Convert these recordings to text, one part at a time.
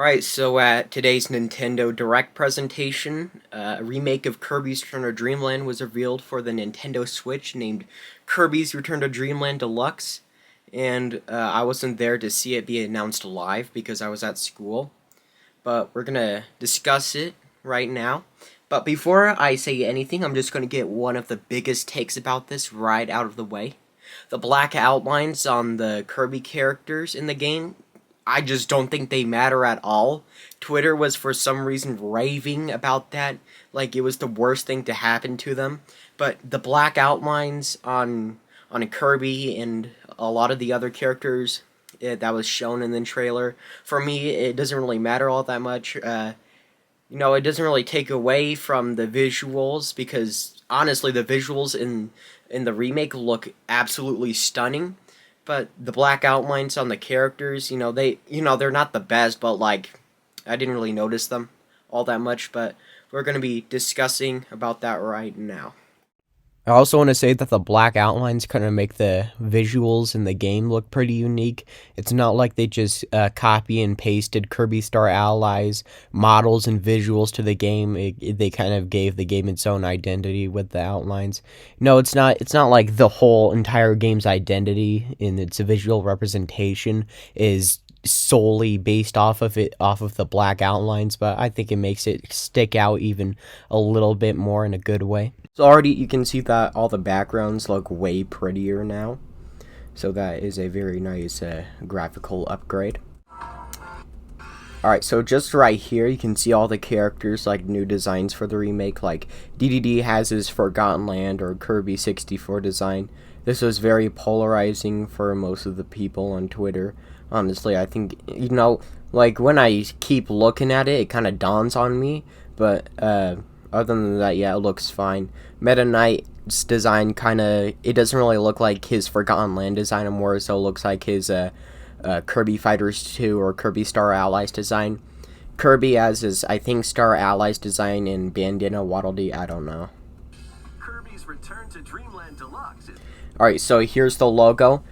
Alright, so at today's Nintendo Direct presentation, a remake of Kirby's Return to Dreamland was revealed for the Nintendo Switch named Kirby's Return to Dreamland Deluxe, and I wasn't there to see it be announced live because I was at school, but we're gonna discuss it right now. But before I say anything, I'm just gonna get one of the biggest takes about this right out of the way. The black outlines on the Kirby characters in the game, I just don't think they matter at all. Twitter was for some reason raving about that, like it was the worst thing to happen to them. But the black outlines on a Kirby and a lot of the other characters that was shown in the trailer, for me, it doesn't really matter all that much. It doesn't really take away from the visuals because honestly, the visuals in the remake look absolutely stunning. But the black outlines on the characters, they're not the best, but like I didn't really notice them all that much, but we're going to be discussing about that right now. I also want to say that the black outlines kind of make the visuals in the game look pretty unique. It's not like they just copy and pasted Kirby Star Allies models and visuals to the game. They kind of gave the game its own identity with the outlines. No, it's not. It's not like the whole entire game's identity in its visual representation is solely based off of the black outlines, but I think it makes it stick out even a little bit more in a good way. So already you can see that all the backgrounds look way prettier now, so that is a very nice graphical upgrade. Alright, so just right here you can see all the characters, like new designs for the remake, like DDD has his Forgotten Land or Kirby 64 design. This was very polarizing for most of the people on Twitter. Honestly, I think, like when I keep looking at it, it kind of dawns on me, but other than that, yeah, it looks fine. Meta Knight's design it doesn't really look like his Forgotten Land design anymore, so it looks like his Kirby Fighters 2 or Kirby Star Allies design. Kirby has his, I think, Star Allies design in Bandana Waddle Dee, I don't know. Kirby's Return to Dreamland Deluxe. Alright, so here's the logo.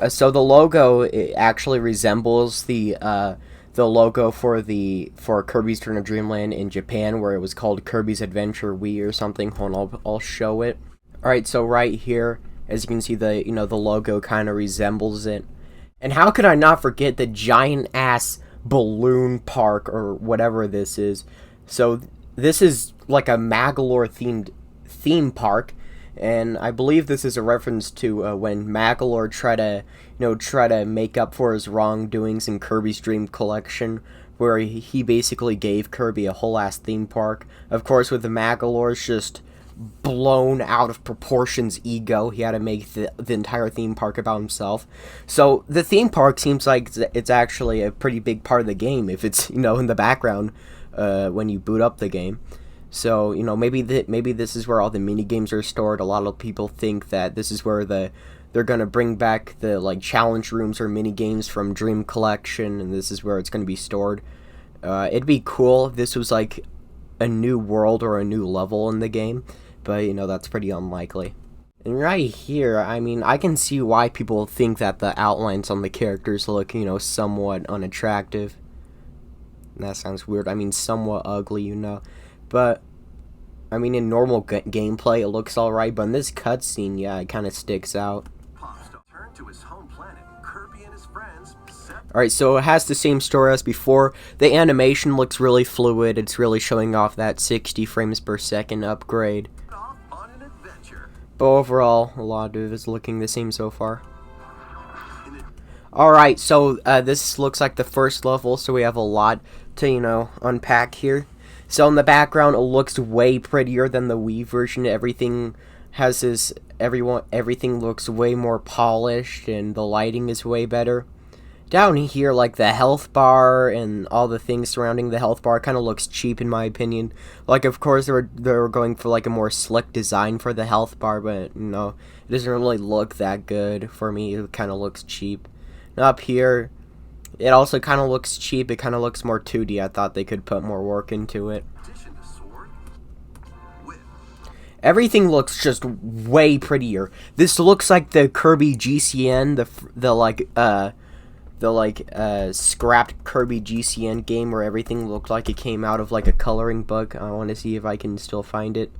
So the logo, it actually resembles the logo for Kirby's Return to Dreamland in Japan, where it was called Kirby's Adventure Wii or something. Hold on, I'll show it. Alright, so right here, as you can see, the logo kind of resembles it. And how could I not forget the giant-ass balloon park, or whatever this is. So this is like a Magalore-themed theme park, and I believe this is a reference to when Magalore tried to make up for his wrongdoings in Kirby's Dream Collection, where he basically gave Kirby a whole-ass theme park. Of course, with the Magalore's just blown out of proportions ego, he had to make the entire theme park about himself. So the theme park seems like it's actually a pretty big part of the game if it's, in the background when you boot up the game. So, maybe this is where all the mini games are stored. A lot of people think that this is where they're gonna bring back the challenge rooms or mini games from Dream Collection, and this is where it's gonna be stored. It'd be cool if this was like a new world or a new level in the game, but that's pretty unlikely. And right here, I mean, I can see why people think that the outlines on the characters look, somewhat unattractive. That sounds weird. I mean, somewhat ugly, But, I mean, in normal gameplay, it looks alright, but in this cutscene, yeah, it kind of sticks out. Alright, so it has the same story as before. The animation looks really fluid. It's really showing off that 60 frames per second upgrade. But overall, a lot of it is looking the same so far. Alright, so this looks like the first level, so we have a lot to, unpack here. So in the background, it looks way prettier than the Wii version. Everything looks way more polished, and the lighting is way better. Down here, like the health bar and all the things surrounding the health bar kind of looks cheap in my opinion. Like, of course, they were going for like a more slick design for the health bar, but it doesn't really look that good for me. It kind of looks cheap. And up here, it also kind of looks cheap. It kind of looks more 2D. I thought they could put more work into it. Everything looks just way prettier. This looks like the Kirby GCN, the like scrapped Kirby GCN game where everything looked like it came out of like a coloring book. I want to see if I can still find it.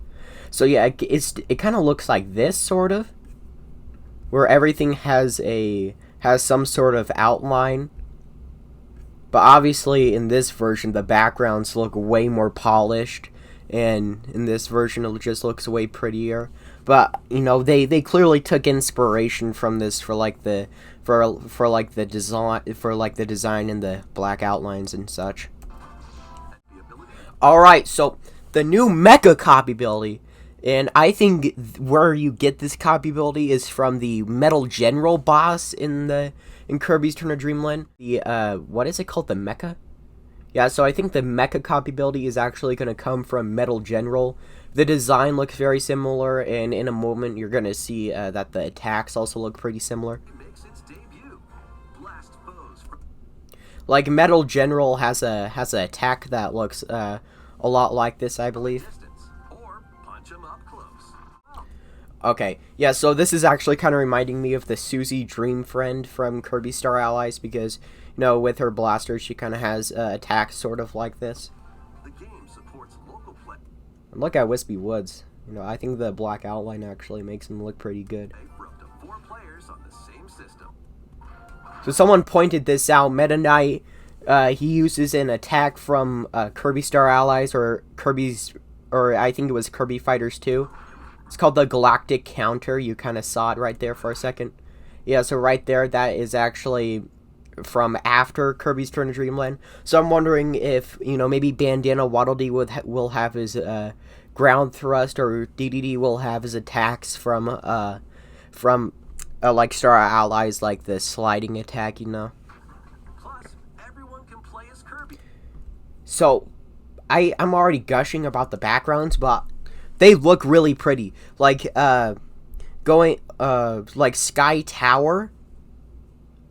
So yeah, it kind of looks like this sort of, where everything has some sort of outline. But obviously in this version the backgrounds look way more polished, and in this version it just looks way prettier. But you know, they clearly took inspiration from this for like the design and the black outlines and such. Alright, so the new mecha copy ability, and I think where you get this copy ability is from the Metal General boss in Kirby's Return to Dreamland. The what is it called? The mecha? Yeah, so I think the mecha copy ability is actually going to come from Metal General. The design looks very similar, and in a moment you're going to see that the attacks also look pretty similar. Like Metal General has a attack that looks a lot like this, I believe. Okay, yeah, so this is actually kind of reminding me of the Susie Dream Friend from Kirby Star Allies, because, you know, with her blaster, she kind of has attacks sort of like this. The game supports local play. And look at Wispy Woods. You know, I think the black outline actually makes him look pretty good. For up to 4 players on the same system. So someone pointed this out. Meta Knight, he uses an attack from Kirby Star Allies, or I think it was Kirby Fighters 2. It's called the Galactic Counter. You kind of saw it right there for a second. Yeah, so right there, that is actually from after Kirby's Return to Dreamland. So I'm wondering if, you know, maybe Bandana Waddle Dee will have his ground thrust, or DDD will have his attacks from like Star Allies, like the sliding attack, you know. Plus, everyone can play as Kirby. So I'm already gushing about the backgrounds, but they look really pretty. Like like Sky Tower.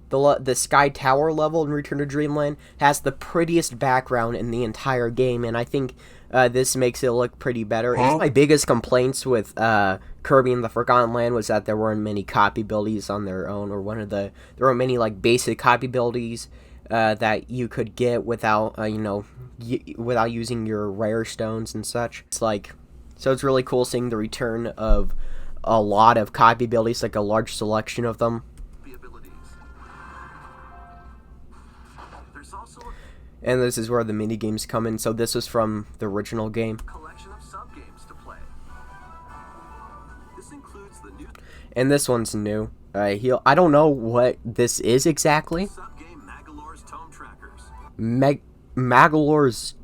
The Sky Tower level in Return to Dreamland has the prettiest background in the entire game, and I think this makes it look pretty better. One of my biggest complaints with Kirby and the Forgotten Land was that there weren't many copy abilities on their own, or there weren't many like basic copy abilities that you could get without without using your rare stones and such. So it's really cool seeing the return of a lot of copy abilities, like a large selection of them. And this is where the mini games come in. So this was from the original game. And this one's new. I don't know what this is exactly. Magolor's.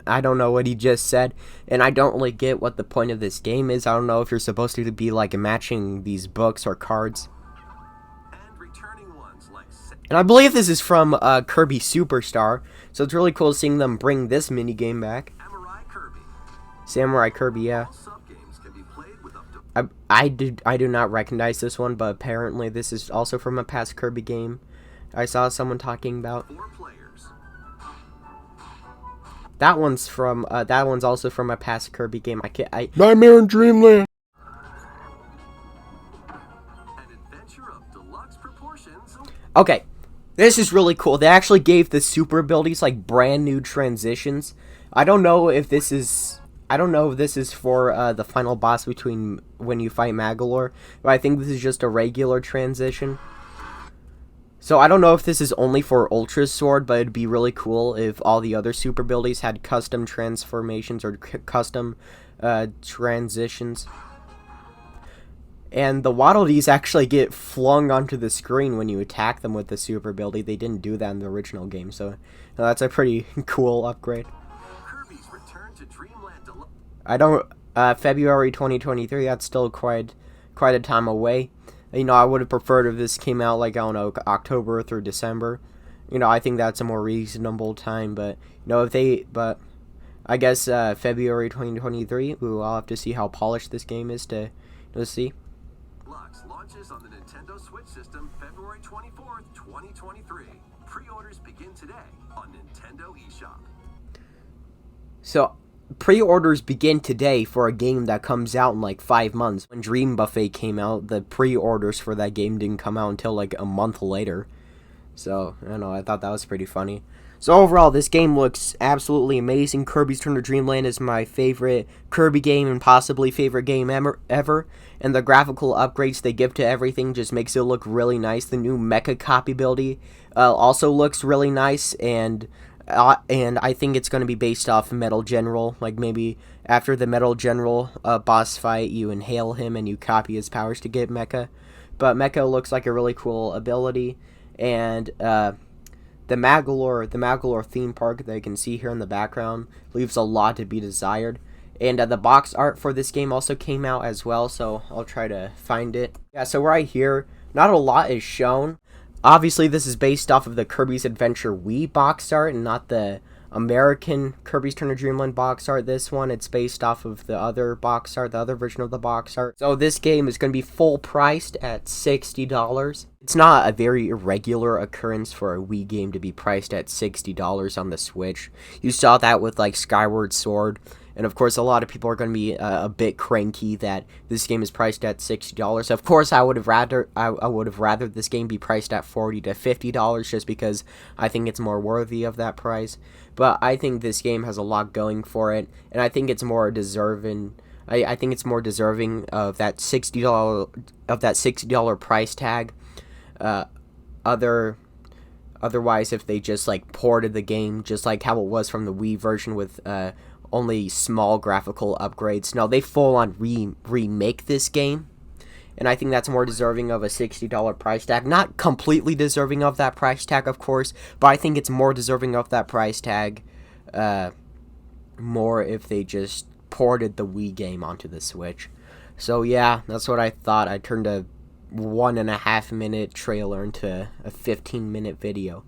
I don't know what he just said, and I don't really get what the point of this game is. I don't know if you're supposed to be like matching these books or cards. And I believe this is from Kirby Superstar, so it's really cool seeing them bring this minigame back. Samurai Kirby, yeah. I do not recognize this one, but apparently this is also from a past Kirby game I saw someone talking about. That one's also from a past Kirby game. Nightmare in Dreamland. Okay, this is really cool. They actually gave the super abilities like brand new transitions. I don't know if this is for the final boss between when you fight Magolor, but I think this is just a regular transition. So I don't know if this is only for Ultra Sword, but it'd be really cool if all the other super abilities had custom transformations or custom transitions. And the Waddle Dees actually get flung onto the screen when you attack them with the super ability. They didn't do that in the original game, so that's a pretty cool upgrade. I don't February 2023. That's still quite a time away. You know, I would have preferred if this came out, like, I don't know, October through December. You know, I think that's a more reasonable time, but, you know, but I guess February 2023, ooh, I'll have to see how polished this game is to see. Deluxe launches on the Nintendo Switch system February 24th, 2023. Pre-orders begin today on Nintendo eShop. So, pre-orders begin today for a game that comes out in like 5 months. When Dream Buffet came out, the pre-orders for that game didn't come out until like a month later. So, I don't know, I thought that was pretty funny. So overall, this game looks absolutely amazing. Kirby's Return to Dreamland is my favorite Kirby game and possibly favorite game ever. And the graphical upgrades they give to everything just makes it look really nice. The new mecha copy ability also looks really nice, and I think it's going to be based off Metal General. Like maybe after the Metal General boss fight, you inhale him and you copy his powers to get mecha. But mecha looks like a really cool ability, and the Magalore theme park that you can see here in the background leaves a lot to be desired. And the box art for this game also came out as well, so I'll try to find it. Yeah, so right here, not a lot is shown. Obviously, this is based off of the Kirby's Adventure Wii box art and not the American Kirby's Return to Dreamland box art. This one, it's based off of the other box art, the other version of the box art. So this game is going to be full priced at $60. It's not a very irregular occurrence for a Wii game to be priced at $60 on the Switch. You saw that with like Skyward Sword. And of course, a lot of people are going to be a bit cranky that this game is priced at $60. Of course, I would have rather this game be priced at $40 to $50 just because I think it's more worthy of that price. But I think this game has a lot going for it, and I think it's more deserving. I think it's more deserving of that $60 price tag. Otherwise, if they just like ported the game just like how it was from the Wii version with only small graphical upgrades. No, they full on remake this game, and I think that's more deserving of a $60 price tag. Not completely deserving of that price tag, of course, but I think it's more deserving of that price tag more if they just ported the Wii game onto the Switch. So yeah, that's what I thought. I turned a 1.5 minute trailer into a 15-minute video.